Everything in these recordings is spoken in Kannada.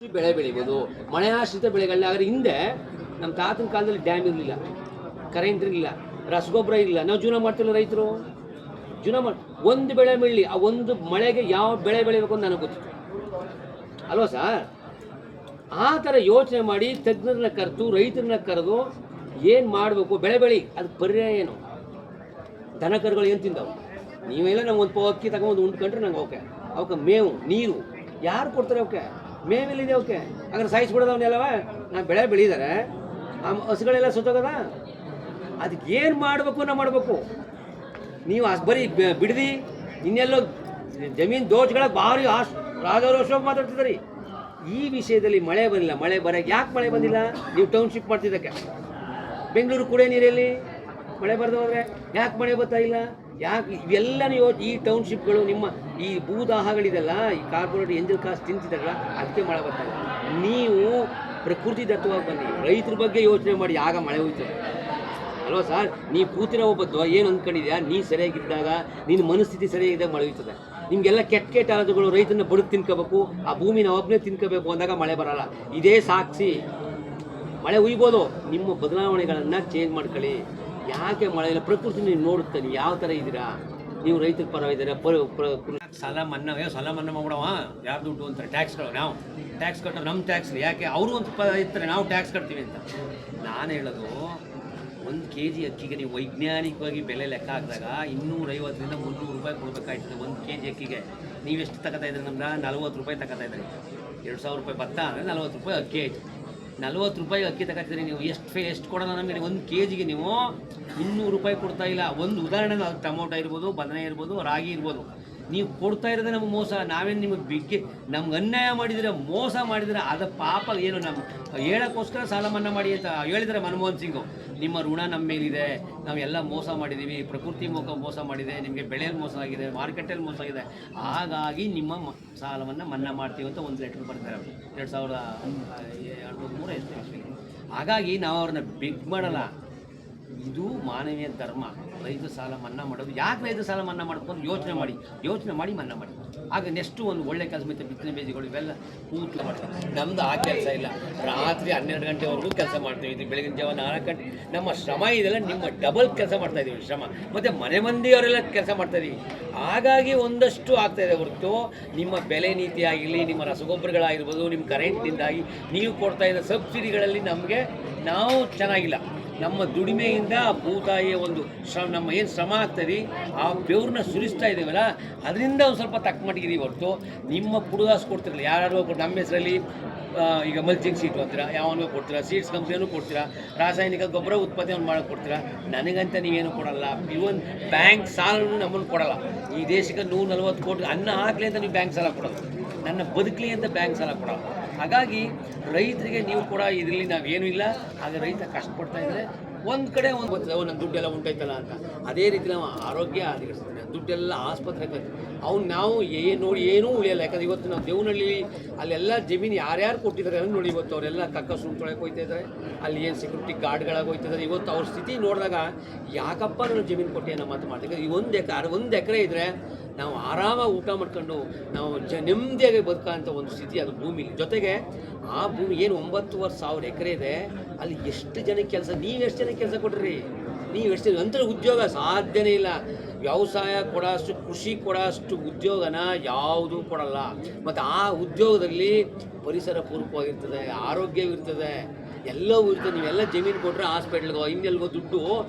ಬೆಳೆ ಬೆಳಿಬೋದು, ಮಳೆ ಆಶ್ರಿತ ಬೆಳೆಗಳನ್ನ. ಆದರೆ ಹಿಂದೆ ನಮ್ಮ ತಾತನ ಕಾಲದಲ್ಲಿ ಡ್ಯಾಮ್ ಇರಲಿಲ್ಲ, ಕರೆಂಟ್ ಇರಲಿಲ್ಲ, ರಸಗೊಬ್ಬರ ಇರಲಿಲ್ಲ. ನಾವು ಜೀವನ ಮಾಡ್ತಿಲ್ಲ ರೈತರು. ಜೀವನ ಮಾಡಿ ಒಂದು ಬೆಳೆ ಬೆಳೀಲಿ, ಆ ಒಂದು ಮಳೆಗೆ ಯಾವ ಬೆಳೆ ಬೆಳಿಬೇಕು ಅಂತ ನನಗೆ ಗೊತ್ತಿತ್ತು ಅಲ್ವಾ ಸರ್? ಆ ಥರ ಯೋಚನೆ ಮಾಡಿ ತಜ್ಞರನ್ನ ಕರೆದು ರೈತರನ್ನ ಕರೆದು ಏನು ಮಾಡಬೇಕು, ಬೆಳೆ ಬೆಳಿ, ಅದಕ್ಕೆ ಪರ್ಯಾಯ ಏನು? ದನ ಕರುಗಳು ಏನು ತಿಂದವು? ನೀವೆಲ್ಲ ನಮ್ಗೆ ಒಂದು ಅಕ್ಕಿ ತಗೊಂಡು ಉಂಡ್ಕೊಂಡ್ರೆ ನಂಗೆ ಅವಕ್ಕೆ ಮೇವು ನೀರು ಯಾರು ಕೊಡ್ತಾರೆ? ಅವಕ್ಕೆ ಮೇವಿಲ್ಲಿದೆ. ಅವಕ್ಕೆ ಹಾಗಾದ್ರೆ ಸಾಯಿಸ್ಬಿಡೋದು ಅವನ್ನೆಲ್ಲವ. ನಾವು ಬೆಳೆ ಬೆಳೀತಾರೆ, ಆ ಹಸುಗಳೆಲ್ಲ ಸುತ್ತೋಗದ. ಅದಕ್ಕೆ ಏನು ಮಾಡಬೇಕು ನಾವು ಮಾಡಬೇಕು. ನೀವು ಬರೀ ಬಿಡದಿ ಇನ್ನೆಲ್ಲೋ ಜಮೀನು ದೋಚ್ಗಳ ಭಾರಿ ರಾಜಾರೋಷವಾಗಿ ಮಾತಾಡ್ತಿದ್ದಾರೆ. ಈ ವಿಷಯದಲ್ಲಿ ಮಳೆ ಬಂದಿಲ್ಲ. ಮಳೆ ಬರೋಕ್ಕೆ ಯಾಕೆ ಮಳೆ ಬಂದಿಲ್ಲ? ನೀವು ಟೌನ್ಶಿಪ್ ಮಾಡ್ತಿದ್ದಕ್ಕೆ. ಬೆಂಗಳೂರು ಕುಡಿಯೋ ನೀರಲ್ಲಿ ಮಳೆ ಬರೆದೋದ್ರೆ ಯಾಕೆ ಮಳೆ ಬರ್ತಾ ಇಲ್ಲ? ಯಾಕೆ? ಇವೆಲ್ಲನೂ ಈ ಟೌನ್ಶಿಪ್ಗಳು ನಿಮ್ಮ ಈ ಭೂದಾಹಗಳಿದೆಲ್ಲ, ಈ ಕಾರ್ಪೊರೇಟ್ ಎಂಜಲ್ ಕಾಸು ತಿಂತಿದ್ದಾರಲ್ಲ, ಅದಕ್ಕೆ ಮಳೆ ಬರ್ತಾ ಇಲ್ಲ. ನೀವು ಪ್ರಕೃತಿ ದತ್ತವಾಗಿ ಬನ್ನಿ, ರೈತರ ಬಗ್ಗೆ ಯೋಚನೆ ಮಾಡಿ, ಆಗ ಮಳೆ ಹೋಯ್ತದೆ ಅಲ್ವಾ ಸರ್? ನೀ ಕೂತಿರೋ ಒಬ್ಬ ಏನು ಅಂದ್ಕೊಂಡಿದ್ಯಾ? ನೀ ಸರಿಯಾಗಿದ್ದಾಗ, ನಿನ್ನ ಮನಸ್ಥಿತಿ ಸರಿಯಾಗಿದ್ದಾಗ ಮಳೆ ಹೋಯ್ತದೆ. ನಿಮಗೆಲ್ಲ ಕೆಟ್ಟ ಆಲೋಚನೆಗಳು, ರೈತನ ಬದುಕು ತಿನ್ಕೋಬೇಕು, ಆ ಭೂಮಿನ ಒಬ್ಬನೇ ತಿನ್ಕೋಬೇಕು ಅಂದಾಗ ಮಳೆ ಬರೋಲ್ಲ. ಇದೇ ಸಾಕ್ಷಿ. ಮಳೆ ಹುಯ್ಬೋದು, ನಿಮ್ಮ ಬದಲಾವಣೆಗಳನ್ನು ಚೇಂಜ್ ಮಾಡ್ಕೊಳ್ಳಿ. ಯಾಕೆ ಮಳೆ ಇಲ್ಲ? ಪ್ರಕೃತಿ ನೀವು ನೋಡುತ್ತೆ. ನೀವು ಯಾವ ಥರ ಇದ್ದೀರಾ? ನೀವು ರೈತರ ಪರವಾಗಿದ್ದೀರಾ? ಸಾಲ ಮನ್ನಾ ಮಾಡ್ಬಿಡವ, ಯಾರು ದುಡ್ಡು ಅಂತಾರೆ? ಟ್ಯಾಕ್ಸ್ಗಳು. ನಾವು ಟ್ಯಾಕ್ಸ್ ಕಟ್ಟೋ, ನಮ್ಮ ಟ್ಯಾಕ್ಸ್ ಯಾಕೆ? ಅವರು ಒಂದು ಇರ್ತಾರೆ, ನಾವು ಟ್ಯಾಕ್ಸ್ ಕಟ್ತೀವಿ ಅಂತ. ನಾನು ಹೇಳೋದು, 1 kg ಅಕ್ಕಿಗೆ ನೀವು ವೈಜ್ಞಾನಿಕವಾಗಿ ಬೆಲೆ ಲೆಕ್ಕ ಹಾಕಿದಾಗ 250ರಿಂದ 300 ರೂಪಾಯಿ ಕೊಡಬೇಕಾಯ್ತದೆ 1 kg ಅಕ್ಕಿಗೆ. ನೀವೆಷ್ಟು ತಗೋತಾ ಇದ್ರಿ? ನಮ್ಗೆ 40 ರೂಪಾಯಿ ತಗೋತಾ ಇದ್ರಿ. 2000 ರೂಪಾಯಿ ಭತ್ತ ಅಂದರೆ 40 ರೂಪಾಯಿ ಅಕ್ಕಿ ಆಯಿತು. 40 ರೂಪಾಯಿ ಅಕ್ಕಿ ತಗೋತಿದ್ರಿ ನೀವು. ಎಷ್ಟು ಕೊಡೋಣ ನಮಗೆ? 1 kgಗೆ ನೀವು 200 ರೂಪಾಯಿ ಕೊಡ್ತಾ ಇಲ್ಲ. ಒಂದು ಉದಾಹರಣೆ, ಟೊಮೊಟೊ ಇರ್ಬೋದು, ಬದನೆ ಇರ್ಬೋದು, ರಾಗಿ ಇರ್ಬೋದು. ನೀವು ಕೊಡ್ತಾ ಇರೋದೇ ನಮಗೆ ಮೋಸ. ನಾವೇನು ನಿಮಗೆ ಬಿಗ್ಗೆ ನಮ್ಗೆ ಅನ್ಯಾಯ ಮಾಡಿದರೆ, ಮೋಸ ಮಾಡಿದರೆ, ಅದು ಪಾಪ ಏನು? ನಮ್ಮ ಹೇಳೋಕ್ಕೋಸ್ಕರ ಸಾಲ ಮನ್ನಾ ಮಾಡಿ ಅಂತ ಹೇಳಿದರೆ ಮನಮೋಹನ್ ಸಿಂಗು. ನಿಮ್ಮ ಋಣ ನಮ್ಮ ಮೇಲಿದೆ, ನಾವೆಲ್ಲ ಮೋಸ ಮಾಡಿದ್ದೀವಿ, ಪ್ರಕೃತಿ ಮೋಸ ಮಾಡಿದೆ, ನಿಮಗೆ ಬೆಳೆಯಲ್ಲಿ ಮೋಸ ಆಗಿದೆ, ಮಾರ್ಕೆಟಲ್ಲಿ ಮೋಸ ಆಗಿದೆ, ಹಾಗಾಗಿ ನಿಮ್ಮ ಸಾಲವನ್ನು ಮನ್ನಾ ಮಾಡ್ತೀವಿ ಅಂತ ಒಂದು ಲೆಟ್ರ್ ಬರ್ತಾರೆ 2023 ಎಷ್ಟು. ಹಾಗಾಗಿ ನಾವು ಅವ್ರನ್ನ ಬಿಗ್ ಮಾಡಲ್ಲ. ಇದು ಮಾನವೀಯ ಧರ್ಮ. ರೈತ ಸಾಲ ಮನ್ನಾ ಮಾಡೋದು. ಯಾಕೆ ರೈತ ಸಾಲ ಮನ್ನಾ ಮಾಡ್ಕೊಂಡು ಯೋಚನೆ ಮಾಡಿ ಮನ್ನಾ ಮಾಡಿ. ಆಗ ನೆಕ್ಸ್ಟು ಒಂದು ಒಳ್ಳೆ ಕೆಲಸ ಮತ್ತು ಬಿತ್ತನೆ ಬೀಜಗಳು ಇವೆಲ್ಲ ಕೂತು ಮಾಡ್ತಾರೆ. ನಮ್ಮದು ಆ ಕೆಲಸ ಇಲ್ಲ. ರಾತ್ರಿ 12 ಗಂಟೆವರೆಗೂ ಕೆಲಸ ಮಾಡ್ತಾಯಿದ್ವಿ, ಬೆಳಗಿನ ಜಾವ 4 ಗಂಟೆ. ನಮ್ಮ ಶ್ರಮ ಇದೆಲ್ಲ ನಿಮ್ಮ ಡಬಲ್ ಕೆಲಸ ಮಾಡ್ತಾಯಿದ್ದೀವಿ, ಶ್ರಮ. ಮತ್ತು ಮನೆ ಮಂದಿಯವರೆಲ್ಲ ಕೆಲಸ ಮಾಡ್ತಾಯಿದ್ದೀವಿ. ಹಾಗಾಗಿ ಒಂದಷ್ಟು ಆಗ್ತಾಯಿದೆ ಹೊರತು ನಿಮ್ಮ ಬೆಲೆ ನೀತಿ ಆಗಿರಲಿ, ನಿಮ್ಮ ರಸಗೊಬ್ಬರಗಳಾಗಿರ್ಬೋದು, ನಿಮ್ಮ ಕರೆಂಟ್ನಿಂದಾಗಿ ನೀವು ಕೊಡ್ತಾಯಿದ್ದ ಸಬ್ಸಿಡಿಗಳಲ್ಲಿ ನಾವು ಚೆನ್ನಾಗಿಲ್ಲ. ನಮ್ಮ ದುಡಿಮೆಯಿಂದ ಭೂತಾಯಿಯ ಒಂದು ನಮ್ಮ ಏನು ಶ್ರಮ ಆಗ್ತದೆ, ಆ ಬೆವ್ರನ್ನ ಸುರಿಸ್ತಾ ಇದ್ದೀವಲ್ಲ, ಅದರಿಂದ ಒಂದು ಸ್ವಲ್ಪ ತಕ್ಕ ಮಟ್ಟಿಗಿದ್ದೀವಿ ಹೊರತು ನಿಮ್ಮ ಪುಡುಗಾಸು ಕೊಡ್ತಿರಲಿಲ್ಲ. ಯಾರು ನಮ್ಮ ಹೆಸರಲ್ಲಿ ಈಗ ಮಲ್ಚಿಂಗ್ ಸೀಟು ಅಂತೀರಾ, ಯಾವನಿಗೂ ಕೊಡ್ತೀರಾ, ಸೀಡ್ಸ್ ಕಂಪ್ನಿಯನ್ನು ಕೊಡ್ತೀರಾ, ರಾಸಾಯನಿಕ ಗೊಬ್ಬರ ಉತ್ಪತ್ತಿಯನ್ನು ಮಾಡೋಕ್ಕೆ ಕೊಡ್ತೀರಾ. ನನಗಂತ ನೀವೇನು ಕೊಡಲ್ಲ. ಇವನ್ ಬ್ಯಾಂಕ್ ಸಾಲನೂ ನಮ್ಮನ್ನು ಕೊಡಲ್ಲ. ಈ ದೇಶಕ್ಕೆ 140 ಕೋಟಿ ಅನ್ನ ಹಾಕಲಿ ಅಂತ ನೀವು ಬ್ಯಾಂಕ್ ಸಾಲ ಕೊಡೋದು, ನನ್ನ ಬದುಕಲಿ ಅಂತ ಬ್ಯಾಂಕ್ ಸಾಲ ಕೊಡೋಲ್ಲ. ಹಾಗಾಗಿ ರೈತರಿಗೆ ನೀವು ಕೂಡ ಇದರಲ್ಲಿ ನಾವೇನೂ ಇಲ್ಲ. ಆಗ ರೈತ ಕಷ್ಟಪಡ್ತಾ ಇದ್ದರೆ ಒಂದು ಕಡೆ ಒಂದು ಬರ್ತದೆ, ನನ್ನ ದುಡ್ಡೆಲ್ಲ ಉಂಟಾಯ್ತಲ್ಲ ಅಂತ. ಅದೇ ರೀತಿ ನಾವು ಆರೋಗ್ಯ ಹದಗೆಡಿಸ್ತಾನೆ, ದುಡ್ಡೆಲ್ಲ ಆಸ್ಪತ್ರೆಗೆ ನಾವು ನೋಡಿ ಏನೂ ಉಳಿಯಲ್ಲ. ಯಾಕಂದ್ರೆ ಇವತ್ತು ನಾವು ದೇವನಹಳ್ಳಿ ಅಲ್ಲೆಲ್ಲ ಜಮೀನು ಯಾರ್ಯಾರು ಕೊಟ್ಟಿದ್ದಾರೆ ಅದನ್ನು ನೋಡಿ. ಇವತ್ತು ಅವರೆಲ್ಲ ಕಕ್ಕ ಸುಣ್ಕೊಳಕ್ಕೆ ಹೋಗ್ತಾ ಇದ್ದಾರೆ, ಅಲ್ಲಿ ಏನು ಸೆಕ್ಯೂರಿಟಿ ಗಾರ್ಡ್ಗಳಾಗಿ ಹೋಗ್ತಿದ್ದಾರೆ. ಇವತ್ತು ಅವ್ರ ಸ್ಥಿತಿ ನೋಡಿದಾಗ ಯಾಕಪ್ಪ ನಾನು ಜಮೀನು ಕೊಟ್ಟೆ ಅನ್ನೋ ಮಾತು ಮಾಡ್ತೀವಿ. ಈ 1 ಎಕರೆ ಇದ್ದರೆ ನಾವು ಆರಾಮಾಗಿ ಊಟ ಮಾಡ್ಕೊಂಡು ನಾವು ನೆಮ್ಮದಿಯಾಗಿ ಬದುಕೋಂಥ ಒಂದು ಸ್ಥಿತಿ ಅದು ಭೂಮಿಲಿ. ಜೊತೆಗೆ ಆ ಭೂಮಿ ಏನು 9,500 ಎಕರೆ ಇದೆ, ಅಲ್ಲಿ ಎಷ್ಟು ಜನಕ್ಕೆ ಕೆಲಸ, ನೀವೆಷ್ಟು ಜನಕ್ಕೆ ಕೆಲಸ ಕೊಡ್ರಿ? ನೀವೆಷ್ಟು ಜನ ಅಂತರ ಉದ್ಯೋಗ ಸಾಧ್ಯನೇ ಇಲ್ಲ. ವ್ಯವಸಾಯ ಕೊಡೋಷ್ಟು, ಕೃಷಿ ಕೊಡೋಷ್ಟು ಉದ್ಯೋಗನ ಯಾವುದೂ ಕೊಡಲ್ಲ. ಮತ್ತು ಆ ಉದ್ಯೋಗದಲ್ಲಿ ಪರಿಸರ ಪೂರ್ವಕವಾಗಿರ್ತದೆ, ಆರೋಗ್ಯವಿರ್ತದೆ, ಎಲ್ಲವೂ ಇರ್ತದೆ. ನೀವೆಲ್ಲ ಜಮೀನು ಕೊಟ್ಟರೆ ಹಾಸ್ಪಿಟ್ಲ್ಗೋ ಇನ್ನೆಲ್ಗೋ ದುಡ್ಡು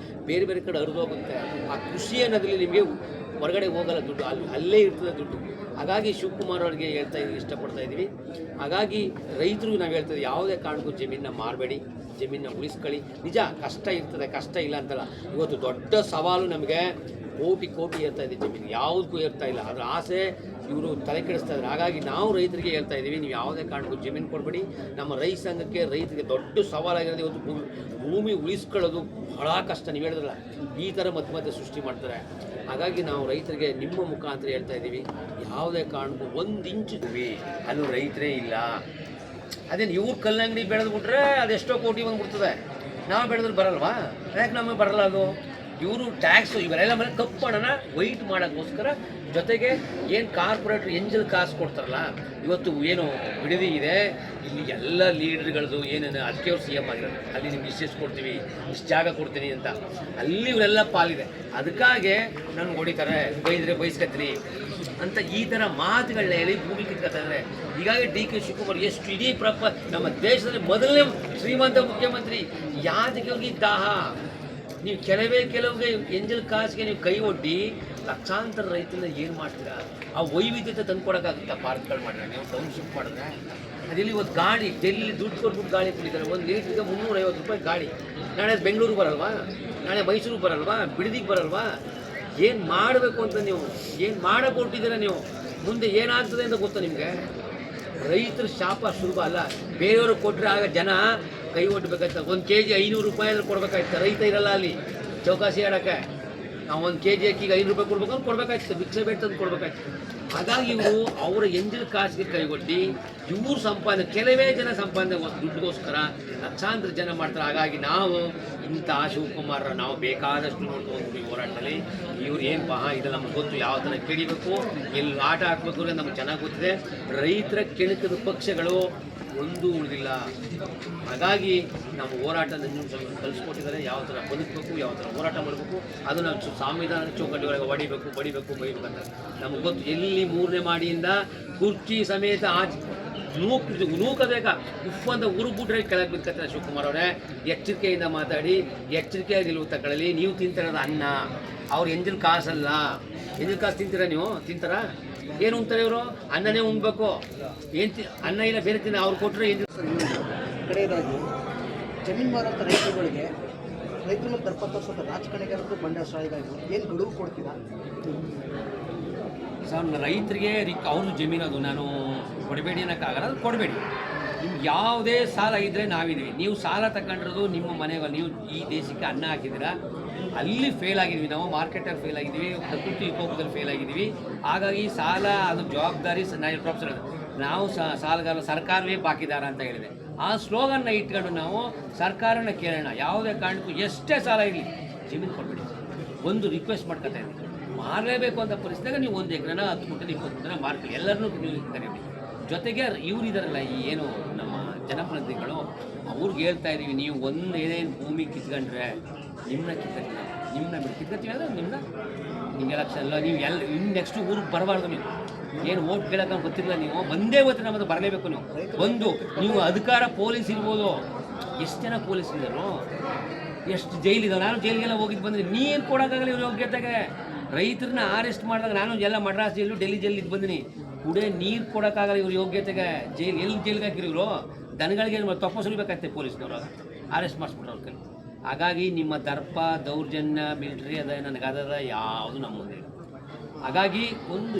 ಬೇರೆ ಬೇರೆ ಕಡೆ ಹರಿದೋಗುತ್ತೆ. ಆ ಕೃಷಿ ಅನ್ನೋದ್ರಲ್ಲಿ ನಿಮಗೆ ಹೊರಗಡೆ ಹೋಗಲ್ಲ ದುಡ್ಡು, ಅಲ್ಲೇ ಇರ್ತದೆ ದುಡ್ಡು. ಹಾಗಾಗಿ ಶಿವಕುಮಾರ್ ಅವ್ರಿಗೆ ಇಷ್ಟಪಡ್ತಾ ಇದ್ದೀವಿ. ಹಾಗಾಗಿ ರೈತರು ನಾವು ಹೇಳ್ತೀವಿ, ಯಾವುದೇ ಕಾರಣಕ್ಕೂ ಜಮೀನನ್ನ ಮಾರಬೇಡಿ, ಜಮೀನನ್ನ ಉಳಿಸ್ಕೊಳ್ಳಿ. ನಿಜ ಕಷ್ಟ ಇರ್ತದೆ, ಕಷ್ಟ ಇಲ್ಲ ಅಂತಲ್ಲ. ಇವತ್ತು ದೊಡ್ಡ ಸವಾಲು ನಮಗೆ ಕೋಟಿ ಇರ್ತಾ ಇದೆ ಜಮೀನು, ಯಾವುದಕ್ಕೂ ಇರ್ತಾ ಇಲ್ಲ. ಅದರ ಆಸೆ ಇವರು ತಲೆ ಕೆಡಿಸ್ತಾ ಇದ್ದಾರೆ. ಹಾಗಾಗಿ ನಾವು ರೈತರಿಗೆ ಹೇಳ್ತಾ ಇದ್ದೀವಿ, ನೀವು ಯಾವುದೇ ಕಾರಣಕ್ಕೂ ಜಮೀನು ಕೊಡಬೇಡಿ. ನಮ್ಮ ರೈತ ಸಂಘಕ್ಕೆ ರೈತರಿಗೆ ದೊಡ್ಡ ಸವಾಲಾಗಿರೋದು ಇವತ್ತು ಭೂಮಿ ಉಳಿಸ್ಕೊಳ್ಳೋದು ಬಹಳ ಕಷ್ಟ. ನೀವು ಹೇಳಿದ್ರಲ್ಲ, ಈ ಥರ ಮತ್ತೆ ಸೃಷ್ಟಿ ಮಾಡ್ತಾರೆ. ಹಾಗಾಗಿ ನಾವು ರೈತರಿಗೆ ನಿಮ್ಮ ಮುಖಾಂತರ ಹೇಳ್ತಾ ಇದ್ದೀವಿ, ಯಾವುದೇ ಕಾರಣಕ್ಕೂ 1 ಇಂಚು ಅಲ್ಲೂ ರೈತರೇ ಇಲ್ಲ. ಅದೇನು ಇವ್ರು ಕಲ್ಲಂಗಡಿ ಬೆಳೆದ್ಬಿಟ್ರೆ ಅದೆಷ್ಟೋ ಕೋಟಿ ಬಂದ್ಬಿಡ್ತದೆ, ನಾವು ಬೆಳೆದ್ರೆ ಬರಲ್ವಾ? ಯಾಕೆ ನಮಗೆ ಬರಲ್ಲ ಅದು? ಇವರು ಟ್ಯಾಕ್ಸು ಇವರೆಲ್ಲ ಮೇಲೆ ಕಪ್ಪು ಹಣನ ವೈಟ್ ಮಾಡೋಕ್ಕೋಸ್ಕರ ಜೊತೆಗೆ ಏನು ಕಾರ್ಪೊರೇಟ್ರ್ ಎಂಜಲ್ ಕಾಸು ಕೊಡ್ತಾರಲ್ಲ, ಇವತ್ತು ಏನು ಬಿಡದಿ ಇದೆ, ಇಲ್ಲಿ ಎಲ್ಲ ಲೀಡರ್ಗಳದ್ದು ಏನೇನು ಅದಕ್ಕೆ ಅವ್ರು ಸಿ ಎಮ್ ಆಗಿರೋದು, ಅಲ್ಲಿ ನಿಮ್ಗೆ ಇಷ್ಟು ಕೊಡ್ತೀವಿ, ಇಷ್ಟು ಜಾಗ ಕೊಡ್ತೀನಿ ಅಂತ, ಅಲ್ಲಿ ಇವರೆಲ್ಲ ಪಾಲಿದೆ. ಅದಕ್ಕಾಗೆ ನನಗೆ ಹೊಡಿತಾರೆ, ಬೈದರೆ ಬೈಸ್ಕತ್ತೀನಿ ಅಂತ ಈ ಥರ ಮಾತುಗಳನ್ನ ಹೇಳಿ ಭೂಮಿ ಕಿತ್ಕೊತಾರೆ. ಹೀಗಾಗಿ ಡಿ ಕೆ ಶಿವಕುಮಾರ್ ಎಷ್ಟು ಇಡೀ ನಮ್ಮ ದೇಶದಲ್ಲಿ ಮೊದಲನೇ ಶ್ರೀಮಂತ ಮುಖ್ಯಮಂತ್ರಿ, ಯಾತಕ್ಕೆ ಅವ್ರಿಗೆ ದಾಹ? ನೀವು ಕೆಲವೇ ಎಂಜಲ್ ಕಾಸಿಗೆ ನೀವು ಕೈ ಒಡ್ಡಿ ಲಕ್ಷಾಂತರ ರೈತರನ್ನ ಏನು ಮಾಡ್ತೀರಾ? ಆ ವೈವಿಧ್ಯತೆ ತಂದ್ಕೊಡೋಕ್ಕಾಗುತ್ತಾ? ಪಾರ್ಕ್ಗಳು ಮಾಡಿದ್ರೆ, ನೀವು ಟೌನ್ಶಿಪ್ ಮಾಡಿದ್ರೆ, ಅದೆಲ್ಲಿ ಇವತ್ತು ಗಾಡಿ ಡೆಲ್ಲಿ ದುಡ್ಡು ಕೊಟ್ಬಿಟ್ಟು ಗಾಡಿ ಕುಡಿತಾರೆ, ಒಂದು ಲೀಟ್ರಿಗೆ 350 ರೂಪಾಯಿ ಗಾಡಿ. ನಾಳೆ ಬೆಂಗಳೂರು ಬರಲ್ವಾ? ನಾಳೆ ಮೈಸೂರಿಗೆ ಬರಲ್ವಾ? ಬಿಡದಿಗೆ ಬರಲ್ವಾ? ಏನು ಮಾಡಬೇಕು ಅಂತ ನೀವು ಏನು ಮಾಡೋಕೆ ಹೊರಟಿದ್ದೀರಾ? ನೀವು ಮುಂದೆ ಏನಾಗ್ತದೆ ಅಂತ ಗೊತ್ತಾ ನಿಮಗೆ? ರೈತರ ಶಾಪ ಸುಲಭ ಅಲ್ಲ. ಬೇರೆಯವ್ರಿಗೆ ಕೊಟ್ಟರೆ ಆಗ ಜನ ಕೈ ಒಡ್ಬೇಕಾಯ್ತ. 1 kg 500 ರೂಪಾಯಿ ಆದರೂ ಕೊಡ್ಬೇಕಾಯ್ತು. ರೈತ ಇರಲ್ಲ ಅಲ್ಲಿ ಚೌಕಾಸಿ ಆಡೋಕ್ಕೆ. ನಾವು 1 kg ಅಕ್ಕಿಗೆ 5 ರೂಪಾಯಿ ಕೊಡ್ಬೇಕಂದ್ರೆ ಕೊಡ್ಬೇಕಾಯ್ತು, ಭಿಕ್ಷೆ ಬೇಡ ತಂದು ಕೊಡ್ಬೇಕಾಯ್ತು. ಹಾಗಾಗಿ ಇವರು ಅವರ ಎಂಜಿನ ಕಾಸಿಗೆ ಕೈಗೊಡ್ಡಿ ಇವ್ರು ಸಂಪಾದನೆ, ಕೆಲವೇ ಜನ ಸಂಪಾದನೆ ದುಡ್ಡುಗೋಸ್ಕರ ಲಕ್ಷಾಂತರ ಜನ ಮಾಡ್ತಾರೆ. ಹಾಗಾಗಿ ನಾವು ಇಂಥ ಶಿವಕುಮಾರ ನಾವು ಬೇಕಾದಷ್ಟು ನೋಡ್ಕೊಂಡು ಹೋರಾಟದಲ್ಲಿ ಇವ್ರು ಏನು ಇದು ನಮ್ಗೆ ಗೊತ್ತು, ಯಾವ ಥರ ಕೆಡಿಬೇಕು, ಎಲ್ಲಿ ಆಟ ಹಾಕ್ಬೇಕು ಅಂದರೆ ನಮ್ಗೆ ಚೆನ್ನಾಗಿ ಗೊತ್ತಿದೆ. ರೈತರ ಕೆಣಕದ ಪಕ್ಷಗಳು ಒಂದೂ ಉಳಿದಿಲ್ಲ. ಹಾಗಾಗಿ ನಮ್ಮ ಹೋರಾಟದ ಕಲಿಸ್ಕೊಟ್ಟಿದ್ದಾರೆ, ಯಾವ ಥರ ಬದುಕಬೇಕು, ಯಾವ ಥರ ಹೋರಾಟ ಮಾಡಬೇಕು, ಅದು ನಾವು ಸಂವಿಧಾನ ಚೌಕಟ್ಟುಗಳಿಗೆ ಬಡಿಬೇಕು ಅಂತ ನಮಗೆ ಗೊತ್ತು. ಎಲ್ಲಿ 3ನೇ ಮಾಡಿಯಿಂದ ಕುರ್ಚಿ ಸಮೇತ ನೂಕಬೇಕಾ ಉಪ್ಪು ಅಂತ ಉರುಗ್ಬಿಟ್ರೆ ಕೆಳಗೆ ಬಿಡ್ಕತ್ತಾರೆ. ಶಿವಕುಮಾರ್ ಅವರೇ, ಎಚ್ಚರಿಕೆಯಿಂದ ಮಾತಾಡಿ, ಎಚ್ಚರಿಕೆಯಾಗಿ ನಿಲುವು ತಗೊಳ್ಳಿ. ನೀವು ತಿಂತಿರೋದು ಅನ್ನ, ಅವ್ರು ಎಂಜಿನ ಕಾಸಲ್ಲ. ಎಂಜಿನ ಕಾಸು ತಿಂತೀರಾ? ನೀವು ತಿಂತಾರ? ಏನು ಉಣ್ತಾರೆ ಇವರು? ಅನ್ನನೇ ಉಣ್ಬೇಕು. ಏನು ಅನ್ನ ಇಲ್ಲ ಬೇರೆ ತಿನ್ನ ಅವ್ರು ಕೊಟ್ಟರೆ ಎಂಜಿನ. ಕಡೆಯದಾಗಿ ಜಮೀನು ಮಾರಾಟ ರೈತರುಗಳಿಗೆ ರೈತರನ್ನ ದರ್ಪತೋರ್ಸೋದು ರಾಜಕಾರಣಿಗಾರರು ಬಂಡಾಯಗಾರರು ಏನು ಗಡುವು ಕೊಡ್ತೀರಾ ಸರ್? ರೈತರಿಗೆ ಅವ್ರದ್ದು ಜಮೀನು, ಅದು ನಾನು ಕೊಡಬೇಡಿ ಅನ್ನೋಕ್ಕಾಗಲ್ಲ, ಅದು ಕೊಡಬೇಡಿ. ನಿಮ್ಗೆ ಯಾವುದೇ ಸಾಲ ಇದ್ದರೆ ನಾವಿದ್ದೀವಿ. ನೀವು ಸಾಲ ತಗೊಂಡಿರೋದು ನಿಮ್ಮ ಮನೆಗೆ, ನೀವು ಈ ದೇಶಕ್ಕೆ ಅನ್ನ ಹಾಕಿದ್ದೀರಾ, ಅಲ್ಲಿ ಫೇಲ್ ಆಗಿದ್ವಿ ನಾವು, ಮಾರ್ಕೆಟಲ್ಲಿ ಫೇಲ್ ಆಗಿದ್ದೀವಿ, ಪ್ರಕೃತಿ ವಿಕೋಪದಲ್ಲಿ ಫೇಲ್ ಆಗಿದ್ದೀವಿ. ಹಾಗಾಗಿ ಸಾಲ ಅದು ಜವಾಬ್ದಾರಿ ನಾವು ಸಾಲಗಾರ ಸರ್ಕಾರವೇ ಬಾಕಿದಾರ ಅಂತ ಹೇಳಿದೆ. ಆ ಸ್ಲೋಗನ್ನ ಇಟ್ಕೊಂಡು ನಾವು ಸರ್ಕಾರನ ಕೇಳೋಣ, ಯಾವುದೇ ಕಾರಣಕ್ಕೂ ಎಷ್ಟೇ ಸಾಲ ಇರಲಿ ಜಮೀನು ಕೊಡಬೇಡಿ. ಒಂದು ರಿಕ್ವೆಸ್ಟ್ ಮಾಡ್ಕೊತಾ ಇದ್ದೀನಿ, ಮಾರಲೇಬೇಕು ಅಂತ ಪರಿಸ್ಥಿತಿಯಾಗ ನೀವು 1 ಎಕರೆನ 10 ಗುಂಟೆ 20 ಗುಂಟೆ ಮಾರ್ಕೊಳ್ಳಿ, ಎಲ್ಲರನ್ನೂ ನೀವು ಕರೀರಿ. ಜೊತೆಗೆ ಇವ್ರು ಇದಾರಲ್ಲ, ಈ ಏನು ನಮ್ಮ ಜನಪ್ರತಿನಿಧಿಗಳು, ಅವ್ರಿಗೆ ಹೇಳ್ತಾ ಇದ್ದೀವಿ, ನೀವು ಏನೇನು ಭೂಮಿ ಕಿತ್ಕೊಂಡ್ರೆ ನಿಮ್ಮನ್ನ ಕಿತ್ಕೊತೀವಿ ಅಂದರೆ ನಿಮ್ಗೆ ಎಲೆಕ್ಷನ್ ಇಲ್ಲ, ನೀವು ನೆಕ್ಸ್ಟ್ ಊರಿಗೆ ಬರಬಾರ್ದು. ನೀವು ಏನು ಓಟ್ ಕೇಳೋಕೆ ಗೊತ್ತಿಲ್ಲ, ನೀವು ಬಂದೇ ಗೊತ್ತಿಲ್ಲ, ನಮ್ಮದು ಬರಲೇಬೇಕು. ನೀವು ಅಧಿಕಾರ ಪೊಲೀಸ್ ಇರ್ಬೋದು, ಎಷ್ಟು ಜನ ಪೊಲೀಸ್ ಇದ್ದರು, ಎಷ್ಟು ಜೈಲಿದ್ದಾವೆ. ನಾನು ಜೈಲಿಗೆಲ್ಲ ಹೋಗಿದ್ದು ಬಂದರೆ ನೀರು ಕೊಡೋಕ್ಕಾಗಲ್ಲ ಇವ್ರ ಯೋಗ್ಯತೆಗೆ. ರೈತರನ್ನ ಅರೆಸ್ಟ್ ಮಾಡಿದಾಗ ನಾನು ಎಲ್ಲ ಮಡ್ರಾಸ್ ಜೈಲು ಡೆಲ್ಲಿ ಜೈಲಿಗೆ ಬಂದಿನಿ, ಕುಡಿಯೋ ನೀರು ಕೊಡೋಕ್ಕಾಗಲ್ಲ ಇವ್ರ ಯೋಗ್ಯತೆಗೆ. ಎಲ್ಲಿ ಜೈಲಿಗೆ ಹಾಕಿರಿ ಇವರು? ದನಗಳಿಗೆ ತಪ್ಪ ಸುಲಿಬೇಕಾಗ್ತದೆ ಪೊಲೀಸ್ನವರು, ಅರೆಸ್ಟ್ ಮಾಡಿಸ್ಬಿಟ್ರು ಅವ್ರ ಕೈ. ಹಾಗಾಗಿ ನಿಮ್ಮ ದರ್ಪ ದೌರ್ಜನ್ಯ ಮಿಲಿಟ್ರಿ ಅದ ನನಗೆ ಅದದ ಯಾವುದು ನಮ್ಮ ಮುಂದೆ. ಹಾಗಾಗಿ ಒಂದು